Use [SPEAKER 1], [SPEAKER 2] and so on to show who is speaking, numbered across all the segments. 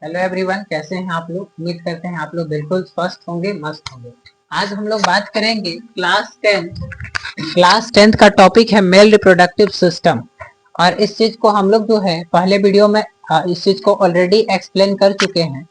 [SPEAKER 1] Hello everyone, कैसे हैं आप लोग। उम्मीद करते हैं आप लोग बिल्कुल स्वस्थ होंगे, मस्त होंगे। आज हम लोग बात करेंगे क्लास टेंथ का टॉपिक है मेल रिप्रोडक्टिव सिस्टम। और इस चीज को हम लोग जो है पहले वीडियो में इस चीज को ऑलरेडी एक्सप्लेन कर चुके हैं।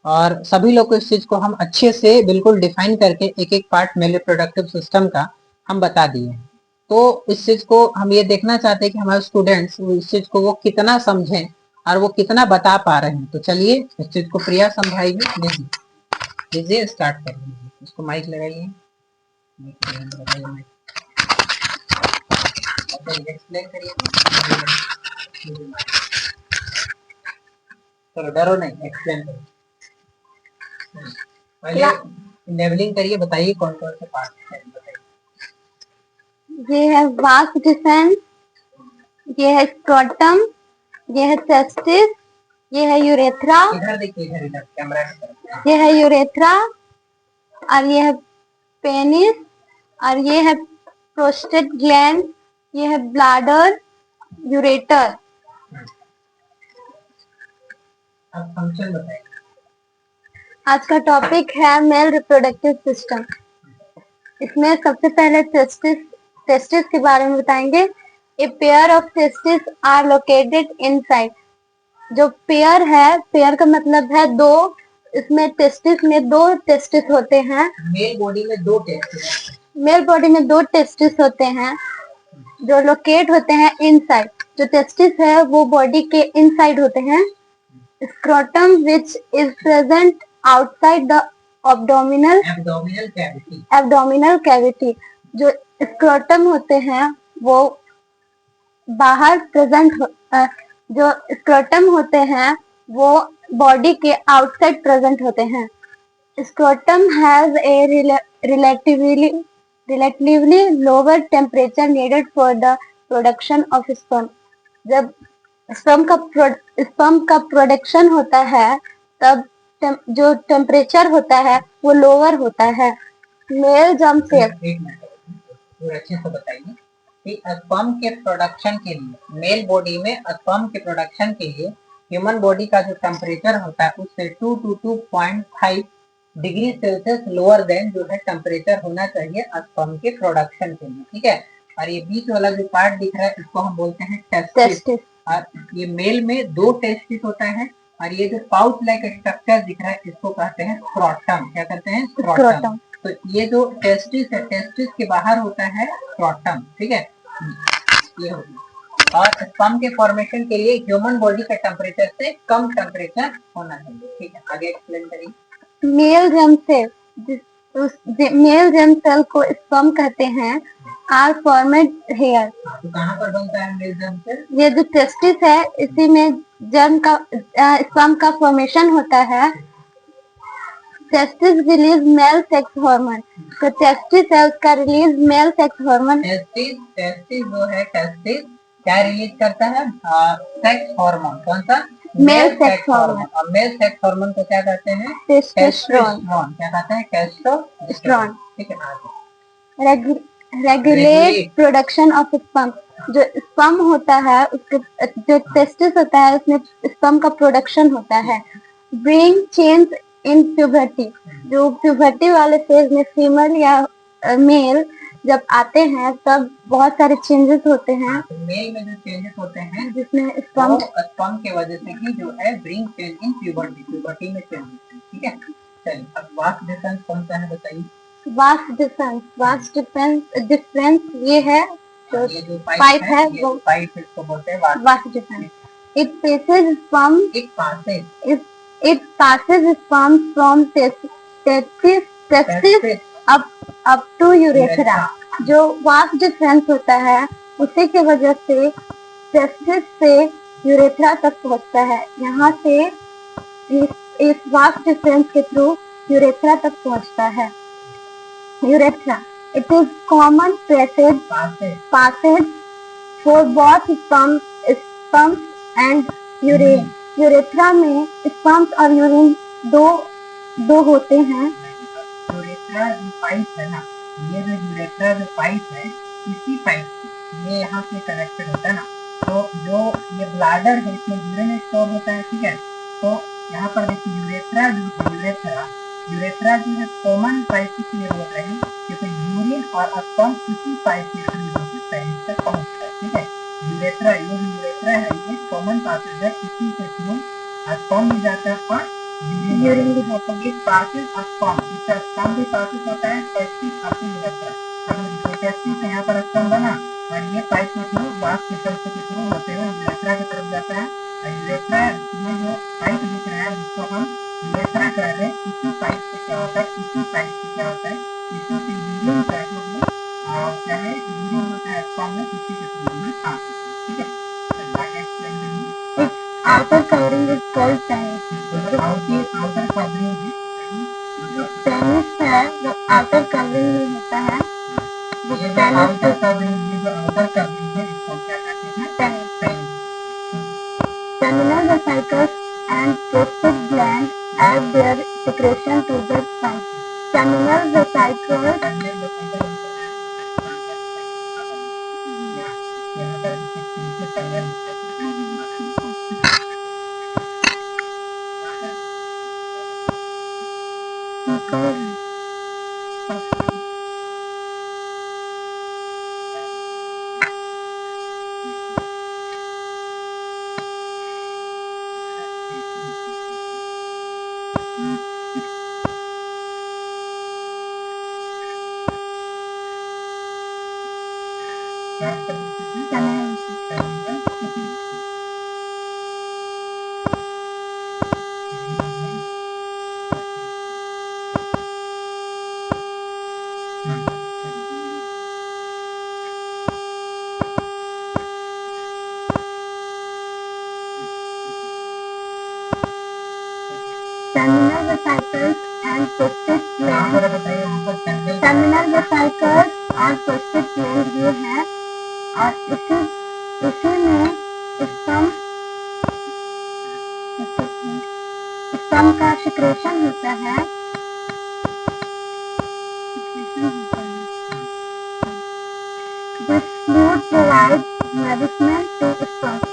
[SPEAKER 1] और सभी लोग को इस चीज को हम अच्छे से बिल्कुल डिफाइन करके एक एक पार्ट मेल रिप्रोडक्टिव सिस्टम का हम बता दिए हैं। तो इस चीज को हम ये देखना चाहते हैं कि हमारे स्टूडेंट्स इस चीज को वो कितना समझें और वो कितना बता पा रहे हैं। तो चलिए इस चीज को प्रिया समझाइए। लीजिए लीजिए, स्टार्ट कर लीजिए। इसको माइक लगाइए, एक्सप्लेन करिए। चलो डरो नहीं, एक्सप्लेन करिए। पहले लेवलिंग करिए, बताइए कौन कौन से पार्ट है।
[SPEAKER 2] ये है वास डिफेंस, ये है स्क्रोटम, ये है टेस्टिस, ये है यूरेथ्रा।
[SPEAKER 1] इधर देखिए, इधर कैमरा की तरफ।
[SPEAKER 2] ये है यूरेथ्रा और ये है पेनिस और ये है प्रोस्टेट ग्लैंड, ये है ब्लैडर, यूरेटर।
[SPEAKER 1] अब फंक्शन बताइए।
[SPEAKER 2] आज का टॉपिक है मेल रिप्रोडक्टिव सिस्टम। इसमें सबसे पहले टेस्टिस के बारे में बताएंगे। A pair of testis are located inside. जो पेयर है, पेयर का मतलब है दो। इसमें टेस्टिस में दो टेस्टिस होते हैं।
[SPEAKER 1] मेल बॉडी में दो टेस्टिस,
[SPEAKER 2] मेल बॉडी में दो टेस्टिस होते हैं जो लोकेट होते हैं इनसाइड। जो टेस्टिस है वो बॉडी के इनसाइड होते हैं। Scrotum which is present outside the abdominal cavity. जो स्क्रोटम होते हैं वो बाहर जो स्क्रोटम होते हैं वो बॉडी के आउटसाइड प्रेजेंट होते हैं। Scrotum has a relatively lower temperature needed for the production of sperm. जब स्पर्म का प्रोडक्शन होता है तब जो टेम्परेचर होता है वो लोअर होता है। मेल जम सेल,
[SPEAKER 1] अच्छे से बताइए कि स्पर्म के प्रोडक्शन के लिए, मेल बॉडी में स्पर्म के प्रोडक्शन के लिए ह्यूमन बॉडी का जो टेम्परेचर होता है उससे 2 to 2.5 degree Celsius lower than जो है टेम्परेचर होना चाहिए स्पर्म के प्रोडक्शन के लिए। ठीक है। और ये बीच वाला जो पार्ट दिख रहा है इसको हम बोलते हैं टेस्टिस। और ये मेल में दो टेस्टिस होता है। और ये जो पाउच लाइक स्ट्रक्चर दिख रहा है इसको कहते हैं स्क्रोटम। क्या कहते हैं? स्क्रोटम। तो ये जो टेस्टिस है, टेस्टिस के बाहर होता है स्क्रोटम। ठीक है, ये हो गया। और स्पर्म के फॉर्मेशन के लिए ह्यूमन बॉडी का टेम्परेचर से कम टेम्परेचर होना चाहिए। ठीक है, आगे एक्सप्लेन करिए।
[SPEAKER 2] मेल जेम सेल को स्पर्म कहते हैं आर फॉर्मेड हेयर।
[SPEAKER 1] तो कहाँ पर बनता है मेल जेम सेल?
[SPEAKER 2] ये जो टेस्टिस है इसी में स्पर्म का फॉर्मेशन होता है। Testis release male sex hormone. तो टेस्टिस है उसका release male sex hormone.
[SPEAKER 1] Testis जो है, टेस्टिस क्या रिलीज करता है? Sex hormone. कौन सा?
[SPEAKER 2] Male sex hormone.
[SPEAKER 1] और मेल सेक्स हार्मोन को क्या कहते हैं?
[SPEAKER 2] टेस्टोस्टेरोन।
[SPEAKER 1] क्या कहते हैं? टेस्टोस्टेरोन। ठीक है, आगे।
[SPEAKER 2] Regulate production of sperm. जो स्पर्म होता है उसके जो टेस्टिस होता है उसमें स्पर्म का प्रोडक्शन होता है। Bring change in puberty. जो प्यूबर्टी वाले फेज में फीमेल या मेल जब आते हैं तब बहुत सारे चेंजेस होते हैं।
[SPEAKER 1] तो मेल में जो चेंजेस होते हैं
[SPEAKER 2] जिसमें स्पर्म
[SPEAKER 1] की वजह से ही जो है ब्रिंग चेंज इन प्यूबर्टी में चेंज होते हैं। ठीक है, चलिए अब वास्ट डिफरेंस कौन सा है बताइए।
[SPEAKER 2] वास्ट डिफरेंस ये है जो पाइप है वो
[SPEAKER 1] पाइप इसको बोलते हैं
[SPEAKER 2] vast difference. It passes from testis up to urethra। जो वास्ट डिफरेंस होता है उसी की वजह से टेस्टिस से यूरेथ्रा तक पहुंचता है। यहाँ से इस वास्ट डिफरेंस के थ्रू यूरेथ्रा तक पहुंचता है। Urethra, it is common passage for both sperms and urine। Urethra में स्पर्म्स और यूरिन दो होते हैं।
[SPEAKER 1] यूरेथ्रा जो पाइप है ना, ये जो यूरेथ्रा जो पाइप है, इसी पाइप ये यहाँ से कनेक्टेड होता है ना, तो जो ये ब्लाडर है इसमें यूरिन स्टोर होता है, ठीक है। तो यहाँ पर देखिए यूरेथ्रा जो है कॉमन पाइप इसलिए बोल रहे हैं क्योंकि यूरिन और स्पर्म इसी पाइप के थ्रू जो है पेनिस तक पहुँचता है, ठीक है। यूरेथ्रा है, ये कॉमन पासेज है, इसी के थ्रू स्पर्म भी जाता है और यूरिन भी होता है। इस पासेज स्पर्म, इसका स्पर्म भी पासेज होता है, टेस्टिस अपनी यूरेथ्रा, अब टेस्टिस यहाँ पर स्पर्म बना और ये पाइप के थ्रू वास के थ्रू होते हुए यूरेथ्रा की तरफ जाता है। और यूरेथ्रा में जो पाइप दिख रहा है जिसको हम यूरेथ्रा कह रहे हैं, इसी पाइप से क्या होता है, इसी से यूरिन का जो है चाहे यूरिन होता है स्पर्म में, इसी के थ्रू में पास होता है, ठीक है।
[SPEAKER 2] outer covering is called penis.
[SPEAKER 1] Outer covering है,
[SPEAKER 2] पेनिस है जो outer covering में होता है, वो
[SPEAKER 1] ये जो
[SPEAKER 2] penis
[SPEAKER 1] आउटर कवरिंग है इसको क्या कहते हैं,
[SPEAKER 2] penis.
[SPEAKER 1] Penis.
[SPEAKER 2] Seminal vesicles and prostate gland add their secretion to the sperm. Seminal vesicles seminal vesicles and prostate gland. Seminal vesicles और prostate gland ये है और इसी में स्तंभ का सिक्रेशन होता है। This fluid provides nourishment to the sperm.